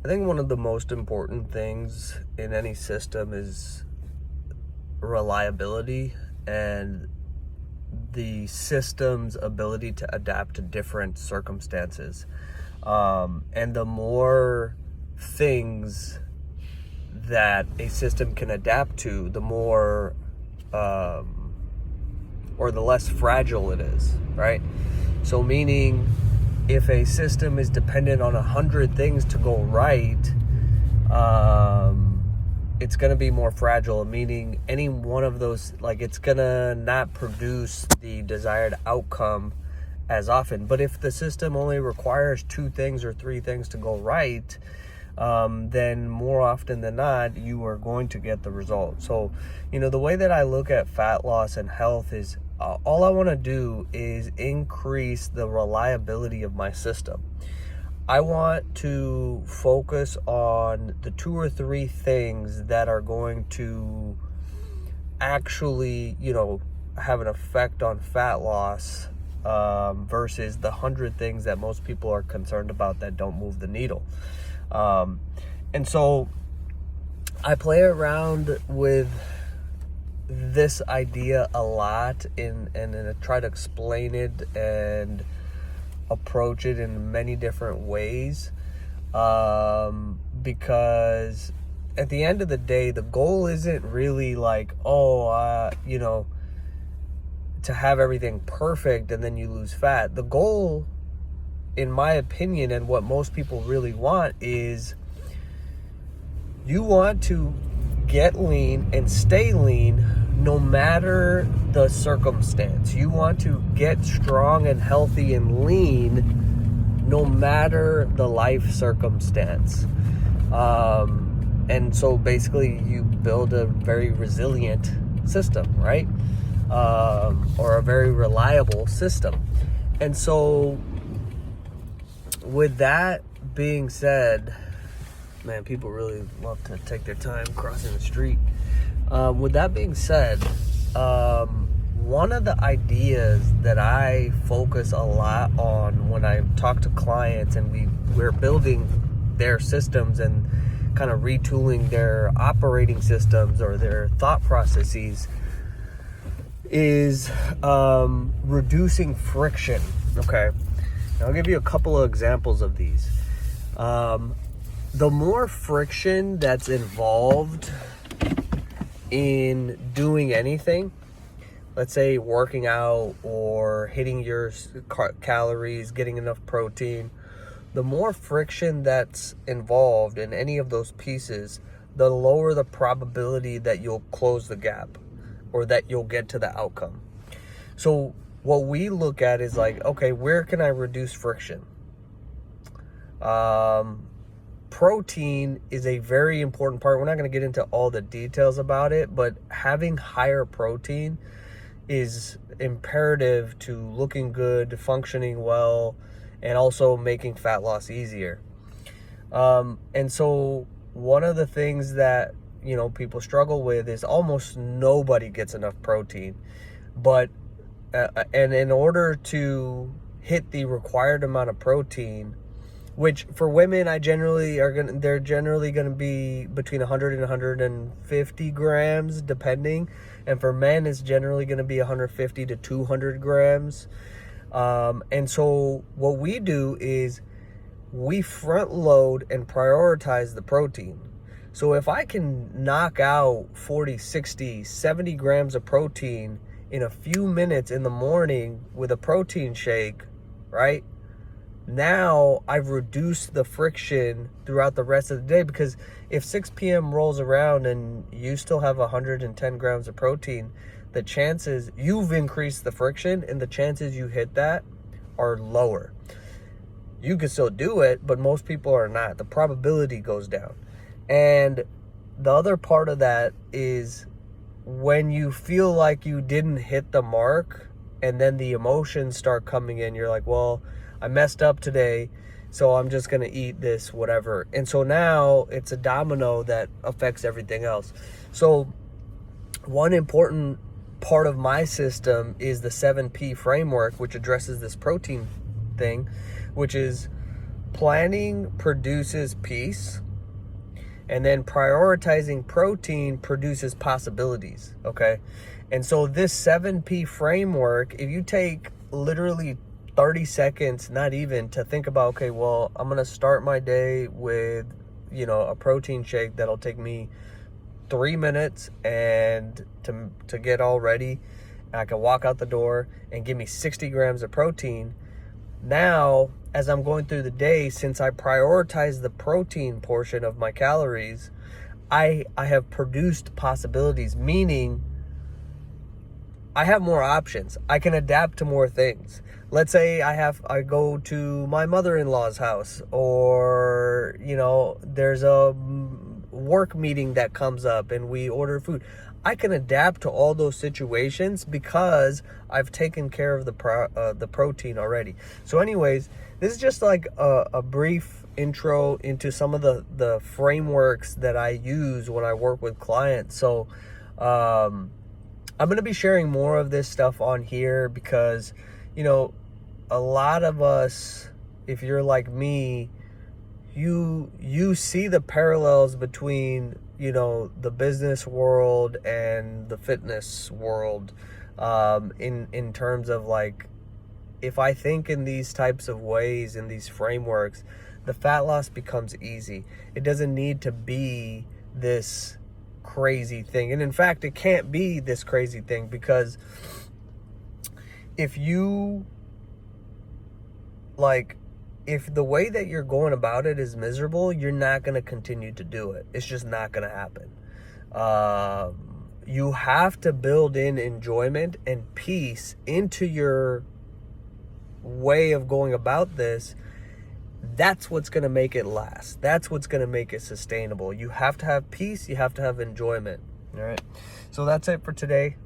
I think one of the most important things in any system is reliability and the system's ability to adapt to different circumstances. And the more things that a system can adapt to, the more or the less fragile it is, right? So meaning if a system is dependent on 100 things to go right, it's going to be more fragile, meaning any one of those, like, it's going to not produce the desired outcome as often. But if the system only requires 2 things or 3 things to go right, then more often than not, you are going to get the result. So, the way that I look at fat loss and health is all I want to do is increase the reliability of my system. I want to focus on the 2 or 3 things that are going to actually, have an effect on fat loss versus the 100 things that most people are concerned about that don't move the needle. And so I play around with this idea a lot and I try to explain it and approach it in many different ways, because at the end of the day, the goal isn't really like, to have everything perfect and then you lose fat. The goal, in my opinion, and what most people really want, is you want to get lean and stay lean no matter the circumstance. You want to get strong and healthy and lean no matter the life circumstance. And so basically you build a very resilient system, right? Or a very reliable system. And so with that being said, man, people really love to take their time crossing the street. With that being said, one of the ideas that I focus a lot on when I talk to clients and we're building their systems and kind of retooling their operating systems or their thought processes is reducing friction. Okay, I'll give you a couple of examples of these. The more friction that's involved in doing anything, let's say working out or hitting your calories, getting enough protein, the more friction that's involved in any of those pieces, the lower the probability that you'll close the gap or that you'll get to the outcome. So what we look at is like, okay, where can I reduce friction? Protein is a very important part. We're not going to get into all the details about it, but having higher protein is imperative to looking good, functioning well, and also making fat loss easier. And so one of the things that, people struggle with is almost nobody gets enough protein. But, and in order to hit the required amount of protein, which for women, they're generally going to be between 100 and 150 grams, depending. And for men, it's generally going to be 150 to 200 grams. And so what we do is we front load and prioritize the protein. So if I can knock out 40, 60, 70 grams of protein in a few minutes in the morning with a protein shake, right? Now I've reduced the friction throughout the rest of the day, because if 6 p.m. rolls around and you still have 110 grams of protein, the chances you've increased the friction and the chances you hit that are lower. You can still do it, but most people are not. The probability goes down. And the other part of that is when you feel like you didn't hit the mark and then the emotions start coming in, you're like, well, I messed up today, so I'm just going to eat this, whatever. And so now it's a domino that affects everything else. So one important part of my system is the 7P framework, which addresses this protein thing, which is planning produces peace, and then prioritizing protein produces possibilities, okay? And so this 7P framework, if you take literally 30 seconds, not even, to think about, okay, well, I'm gonna start my day with, a protein shake that'll take me 3 minutes and to get all ready. I can walk out the door and give me 60 grams of protein. Now, as I'm going through the day, since I prioritize the protein portion of my calories, I have produced possibilities, meaning I have more options. I can adapt to more things. Let's say I go to my mother-in-law's house, or there's a work meeting that comes up and we order food. I can adapt to all those situations because I've taken care of the protein already. So anyways, this is just like a brief intro into some of the frameworks that I use when I work with clients. So I'm going to be sharing more of this stuff on here because, a lot of us, if you're like me, you see the parallels between the business world and the fitness world, in terms of, like, if I think in these types of ways, in these frameworks, the fat loss becomes easy. It doesn't need to be this crazy thing, and in fact it can't be this crazy thing, because if the way that you're going about it is miserable, you're not going to continue to do it. It's just not going to happen. You have to build in enjoyment and peace into your way of going about this. That's what's going to make it last. That's what's going to make it sustainable. You have to have peace. You have to have enjoyment. All right. So that's it for today.